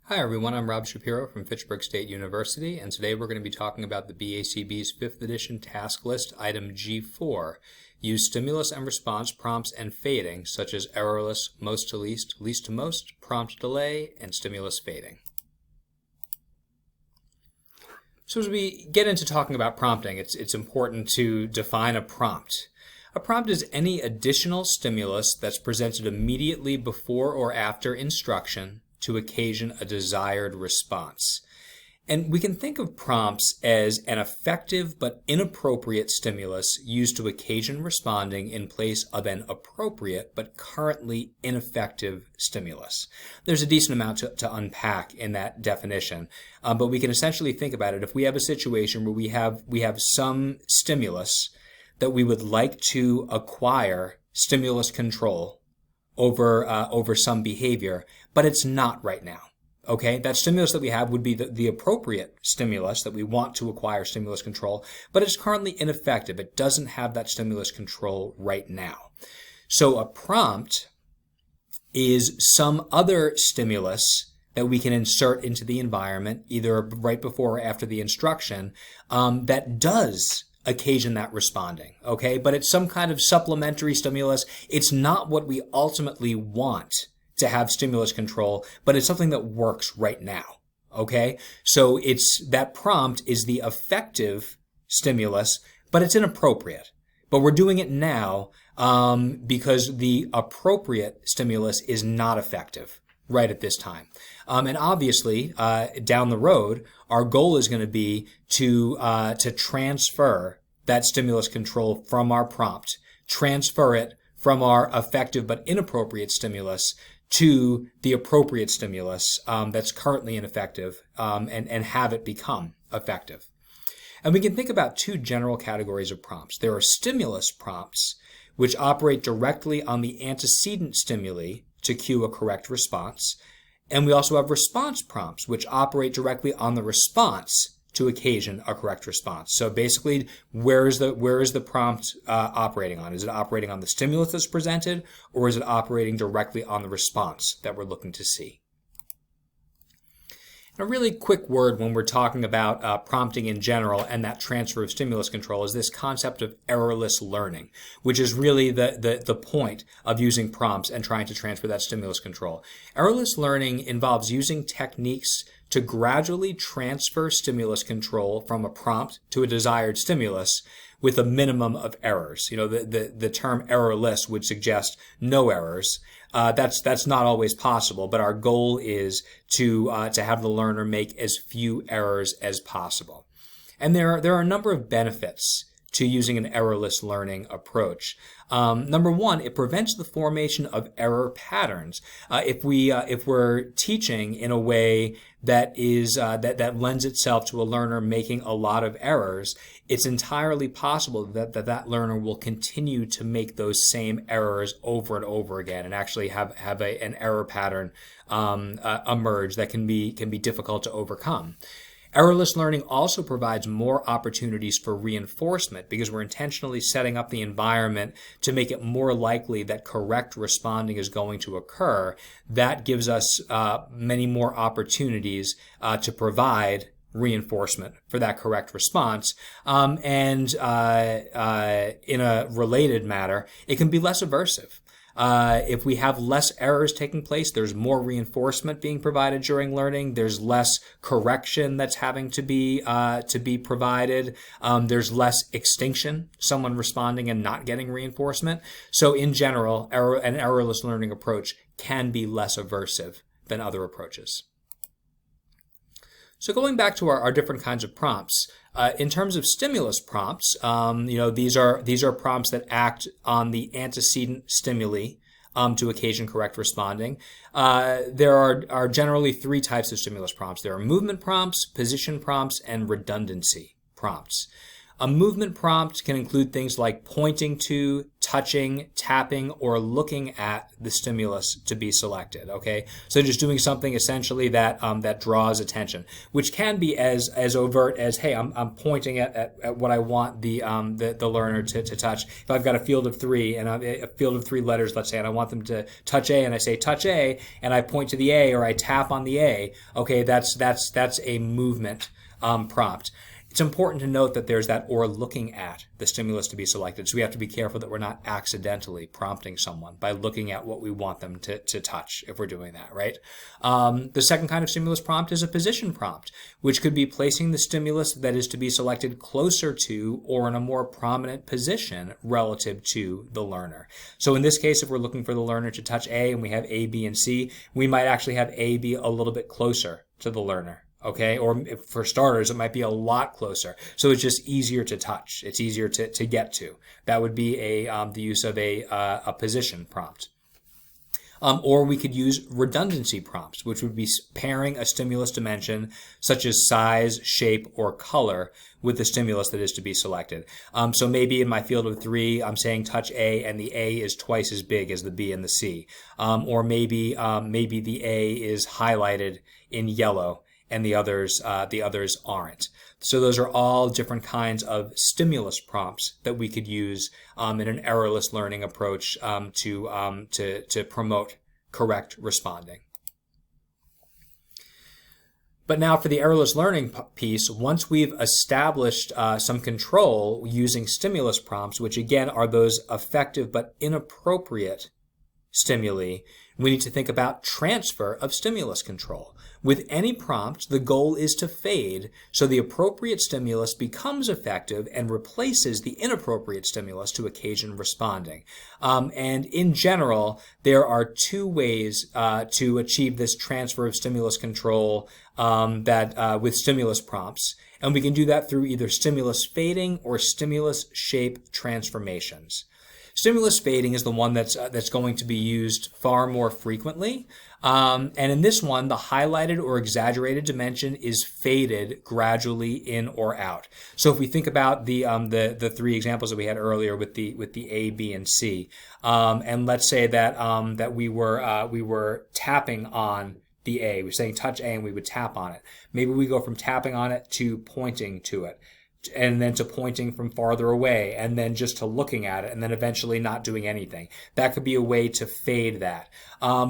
Hi everyone, I'm Rob Shapiro from Fitchburg State University, and today we're going to be talking about the BACB's 5th edition task list, item G4. Use stimulus and response prompts and fading, such as errorless, most to least, least to most, prompt delay, and stimulus fading. So as we get into talking about prompting, it's important to define a prompt. A prompt is any additional stimulus that's presented immediately before or after instruction to occasion a desired response. And we can think of prompts as an effective but inappropriate stimulus used to occasion responding in place of an appropriate but currently ineffective stimulus. There's a decent amount to unpack in that definition, but we can essentially think about it. If we have a situation where we have some stimulus that we would like to acquire stimulus control over some behavior, but it's not right now. Okay, that stimulus that we have would be the appropriate stimulus that we want to acquire stimulus control, but it's currently ineffective. It doesn't have that stimulus control right now. So a prompt is some other stimulus that we can insert into the environment, either right before or after the instruction, that does occasion that responding, okay? But it's some kind of supplementary stimulus. It's not what we ultimately want to have stimulus control, but it's something that works right now, okay? So that prompt is the effective stimulus, but it's inappropriate. But we're doing it now because the appropriate stimulus is not effective right at this time. And obviously, down the road, our goal is going to be to transfer that stimulus control from our prompt, transfer it from our effective but inappropriate stimulus to the appropriate stimulus that's currently ineffective, and have it become effective. And we can think about two general categories of prompts. There are stimulus prompts, which operate directly on the antecedent stimuli to cue a correct response. And we also have response prompts, which operate directly on the response to occasion a correct response. So basically, where is the prompt operating on? Is it operating on the stimulus that's presented, or is it operating directly on the response that we're looking to see? And a really quick word when we're talking about prompting in general and that transfer of stimulus control is this concept of errorless learning, which is really the point of using prompts and trying to transfer that stimulus control. Errorless learning involves using techniques to gradually transfer stimulus control from a prompt to a desired stimulus with a minimum of errors. You know, the term errorless would suggest no errors. That's not always possible, but our goal is to have the learner make as few errors as possible. And there are a number of benefits to using an errorless learning approach. Number one, it prevents the formation of error patterns. If we're teaching in a way that lends itself to a learner making a lot of errors, it's entirely possible that learner will continue to make those same errors over and over again, and actually have an error pattern emerge that can be difficult to overcome. Errorless learning also provides more opportunities for reinforcement because we're intentionally setting up the environment to make it more likely that correct responding is going to occur. That gives us many more opportunities to provide reinforcement for that correct response. And in a related matter, it can be less aversive. If we have less errors taking place, there's more reinforcement being provided during learning. There's less correction that's having to be provided. There's less extinction, someone responding and not getting reinforcement. So in general, an errorless learning approach can be less aversive than other approaches. So going back to our different kinds of prompts, in terms of stimulus prompts, these are prompts that act on the antecedent stimuli to occasion correct responding. There are generally three types of stimulus prompts. There are movement prompts, position prompts, and redundancy prompts. A movement prompt can include things like pointing to, touching, tapping, or looking at the stimulus to be selected. Okay, so just doing something essentially that that draws attention, which can be as overt as, hey, I'm pointing at what I want the learner to touch. If I've got a field of three and a field of three letters, let's say, and I want them to touch A, and I say touch A, and I point to the A or I tap on the A. Okay, that's a movement prompt. It's important to note that there's that or looking at the stimulus to be selected. So we have to be careful that we're not accidentally prompting someone by looking at what we want them to touch if we're doing that, right? The second kind of stimulus prompt is a position prompt, which could be placing the stimulus that is to be selected closer to or in a more prominent position relative to the learner. So in this case, if we're looking for the learner to touch A and we have A, B, and C, we might actually have A be a little bit closer to the learner. Okay, or for starters, it might be a lot closer. So it's just easier to touch. It's easier to get to. That would be the use of a position prompt. Or we could use redundancy prompts, which would be pairing a stimulus dimension such as size, shape, or color with the stimulus that is to be selected. So maybe in my field of three, I'm saying touch A, and the A is twice as big as the B and the C. Or maybe the A is highlighted in yellow and the others aren't. So those are all different kinds of stimulus prompts that we could use in an errorless learning approach to promote correct responding. But now for the errorless learning piece, once we've established some control using stimulus prompts, which again are those effective but inappropriate stimuli, we need to think about transfer of stimulus control. With any prompt, the goal is to fade so the appropriate stimulus becomes effective and replaces the inappropriate stimulus to occasion responding. And in general, there are two ways to achieve this transfer of stimulus control with stimulus prompts. And we can do that through either stimulus fading or stimulus shape transformations. Stimulus fading is the one that's going to be used far more frequently. And in this one, the highlighted or exaggerated dimension is faded gradually in or out. So if we think about the three examples that we had earlier with the A, B, and C, and let's say that we were tapping on the A, we're saying touch A and we would tap on it. Maybe we go from tapping on it to pointing to it, and then to pointing from farther away, and then just to looking at it, and then eventually not doing anything. That could be a way to fade that.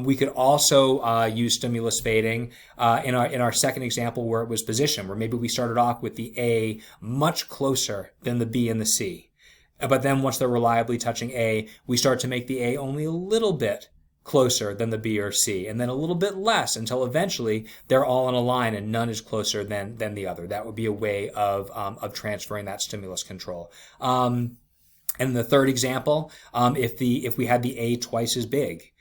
We could also use stimulus fading in our second example where it was position, where maybe we started off with the A much closer than the B and the C. But then once they're reliably touching A, we start to make the A only a little bit closer than the B or C, and then a little bit less until eventually they're all in a line and none is closer than the other. That would be a way of transferring that stimulus control. And the third example, if we had the A twice as big,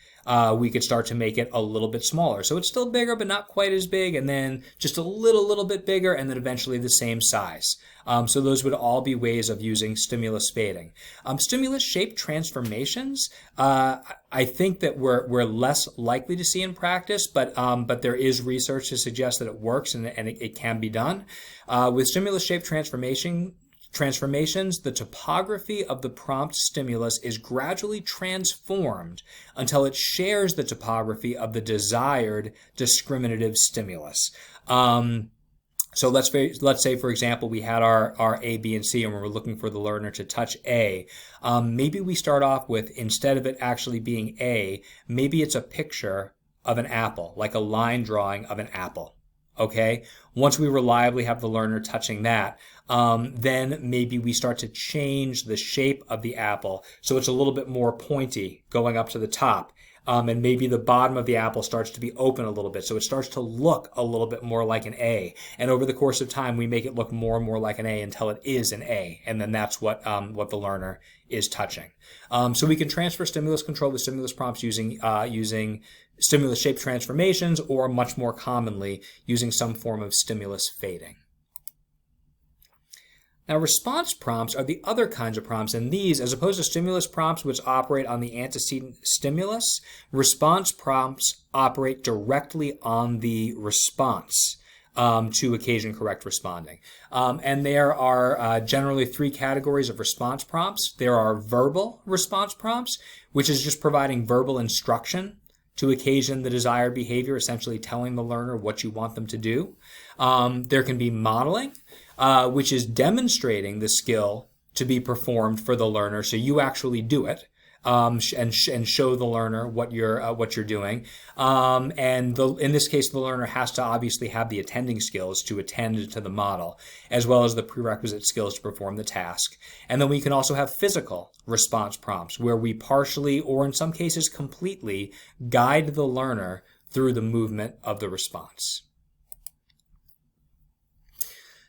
we could start to make it a little bit smaller. So it's still bigger, but not quite as big, and then just a little bit bigger, and then eventually the same size. So those would all be ways of using stimulus fading. Stimulus shape transformations, I think that we're less likely to see in practice, but there is research to suggest that it works and it can be done. With stimulus shape transformations, the topography of the prompt stimulus is gradually transformed until it shares the topography of the desired discriminative stimulus. So let's say, for example, we had our A, B, and C, and we were looking for the learner to touch A. Maybe we start off with, instead of it actually being A, maybe it's a picture of an apple, like a line drawing of an apple. Okay? Once we reliably have the learner touching that, then maybe we start to change the shape of the apple so it's a little bit more pointy going up to the top. And maybe the bottom of the apple starts to be open a little bit, so it starts to look a little bit more like an A. And over the course of time, we make it look more and more like an A until it is an A, and then that's what the learner is touching. So we can transfer stimulus control with stimulus prompts using stimulus shape transformations, or much more commonly, using some form of stimulus fading. Now, response prompts are the other kinds of prompts, and these, as opposed to stimulus prompts, which operate on the antecedent stimulus, response prompts operate directly on the response. to occasion correct responding. And there are generally three categories of response prompts. There are verbal response prompts, which is just providing verbal instruction to occasion the desired behavior, essentially telling the learner what you want them to do. There can be modeling, which is demonstrating the skill to be performed for the learner, so you actually do it. And show the learner what you're doing. In this case, the learner has to obviously have the attending skills to attend to the model, as well as the prerequisite skills to perform the task. And then we can also have physical response prompts, where we partially, or in some cases completely, guide the learner through the movement of the response.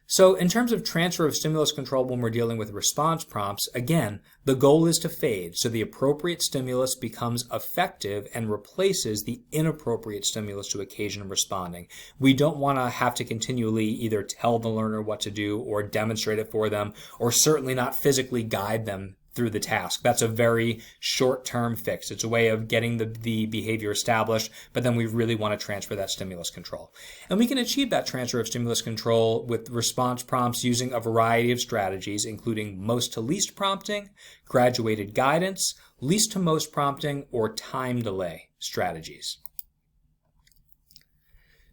So in terms of transfer of stimulus control when we're dealing with response prompts, again, the goal is to fade, so the appropriate stimulus becomes effective and replaces the inappropriate stimulus to occasion responding. We don't want to have to continually either tell the learner what to do or demonstrate it for them, or certainly not physically guide them through the task. That's a very short-term fix. It's a way of getting the behavior established, but then we really want to transfer that stimulus control. And we can achieve that transfer of stimulus control with response prompts using a variety of strategies, including most to least prompting, graduated guidance, least to most prompting, or time delay strategies.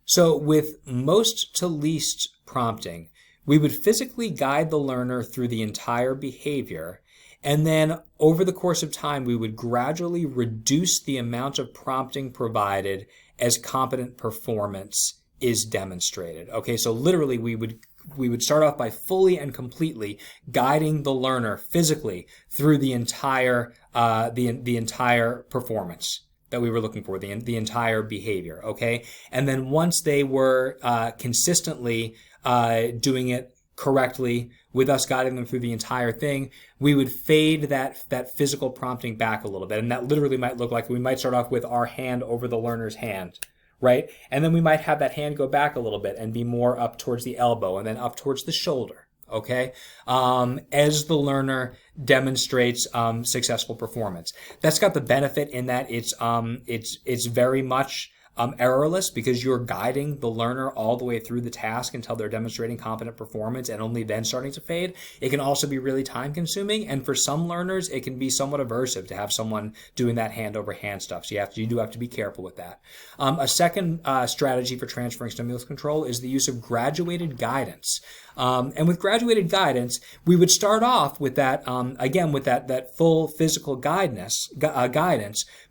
So with most to least prompting, we would physically guide the learner through the entire behavior, and then over the course of time, we would gradually reduce the amount of prompting provided as competent performance is demonstrated. Okay, so literally we would start off by fully and completely guiding the learner physically through the entire the entire performance that we were looking for, the entire behavior. Okay, and then once they were consistently doing it correctly, with us guiding them through the entire thing, we would fade that physical prompting back a little bit. And that literally might look like we might start off with our hand over the learner's hand, right? And then we might have that hand go back a little bit and be more up towards the elbow and then up towards the shoulder, okay? As the learner demonstrates successful performance. That's got the benefit in that it's very much errorless, because you're guiding the learner all the way through the task until they're demonstrating competent performance and only then starting to fade. It can also be really time consuming, and for some learners it can be somewhat aversive to have someone doing that hand over hand stuff, so you do have to be careful with that. A second strategy for transferring stimulus control is the use of graduated guidance. And with graduated guidance, we would start off with that, again, with that full physical guidance,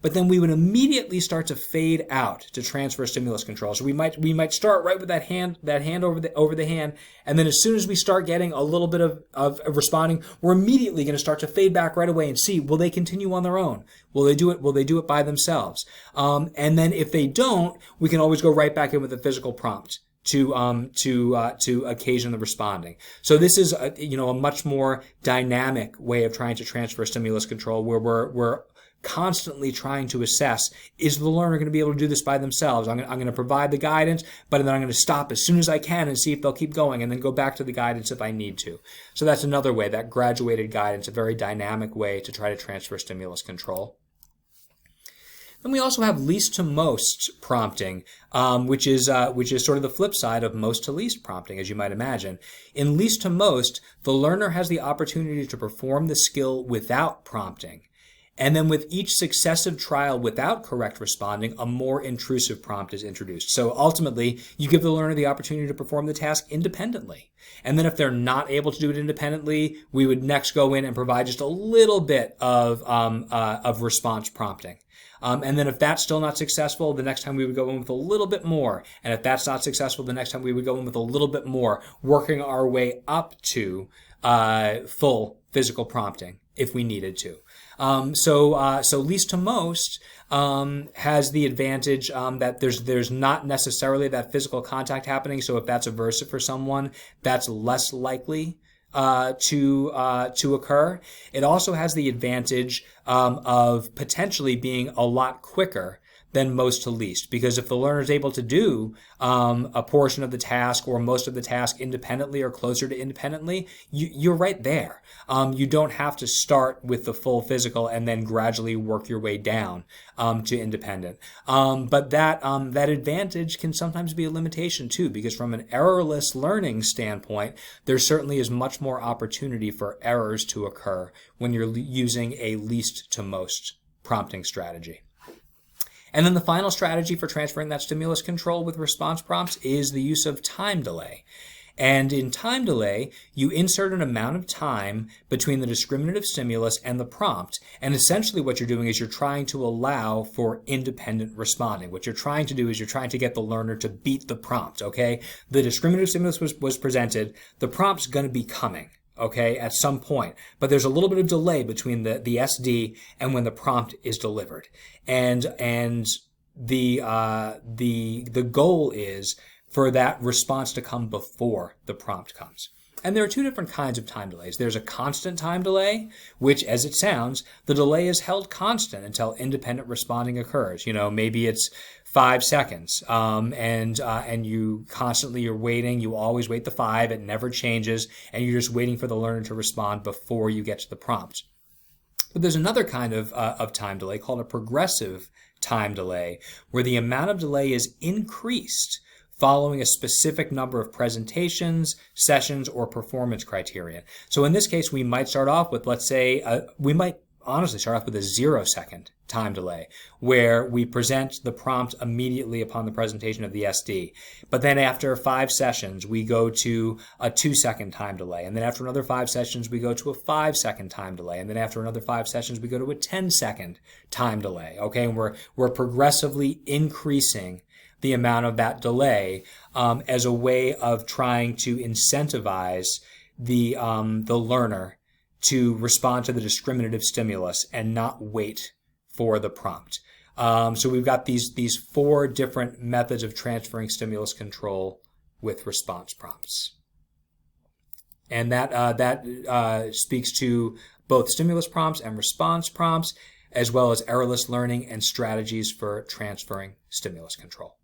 but then we would immediately start to fade out to transfer stimulus control. So we might start right with that hand over the hand, and then as soon as we start getting a little bit of responding, we're immediately going to start to fade back right away and see, will they continue on their own? Will they do it by themselves? And then if they don't, we can always go right back in with a physical prompt to occasion the responding. So this is a much more dynamic way of trying to transfer stimulus control, where we're constantly trying to assess, is the learner going to be able to do this by themselves? I'm going to provide the guidance, but then I'm going to stop as soon as I can and see if they'll keep going, and then go back to the guidance if I need to. So that's another way, that graduated guidance, a very dynamic way to try to transfer stimulus control. Then we also have least to most prompting, which is sort of the flip side of most to least prompting, as you might imagine. In least to most, the learner has the opportunity to perform the skill without prompting. And then with each successive trial without correct responding, a more intrusive prompt is introduced. So ultimately, you give the learner the opportunity to perform the task independently. And then if they're not able to do it independently, we would next go in and provide just a little bit of response prompting. And then if that's still not successful, the next time we would go in with a little bit more. And if that's not successful, the next time we would go in with a little bit more, working our way up to full physical prompting if we needed to. So least to most has the advantage that there's not necessarily that physical contact happening. So if that's aversive for someone, that's less likely to occur. It also has the advantage of potentially being a lot quicker than most to least. Because if the learner is able to do a portion of the task or most of the task independently or closer to independently, you're right there. You don't have to start with the full physical and then gradually work your way down to independent. But that advantage can sometimes be a limitation too, because from an errorless learning standpoint, there certainly is much more opportunity for errors to occur when you're using a least to most prompting strategy. And then the final strategy for transferring that stimulus control with response prompts is the use of time delay. And in time delay, you insert an amount of time between the discriminative stimulus and the prompt. And essentially what you're doing is you're trying to allow for independent responding. What you're trying to do is you're trying to get the learner to beat the prompt, okay? The discriminative stimulus was presented. The prompt's going to be coming, okay, at some point. But there's a little bit of delay between the SD and when the prompt is delivered. And the goal is for that response to come before the prompt comes. And there are two different kinds of time delays. There's a constant time delay, which, as it sounds, the delay is held constant until independent responding occurs. You know, maybe it's 5 seconds, and you're waiting. You always wait the 5. It never changes, and you're just waiting for the learner to respond before you get to the prompt. But there's another kind of time delay called a progressive time delay, where the amount of delay is increased following a specific number of presentations, sessions, or performance criteria. So in this case, we might start off with, let's say, we might honestly start off with a 0-second time delay, where we present the prompt immediately upon the presentation of the SD. But then after 5 sessions, we go to a 2-second time delay. And then after another 5 sessions, we go to a 5-second time delay. And then after another 5 sessions, we go to a 10-second time delay. Okay, and we're progressively increasing the amount of that delay as a way of trying to incentivize the learner to respond to the discriminative stimulus and not wait for the prompt. So we've got these 4 different methods of transferring stimulus control with response prompts. And that speaks to both stimulus prompts and response prompts, as well as errorless learning and strategies for transferring stimulus control.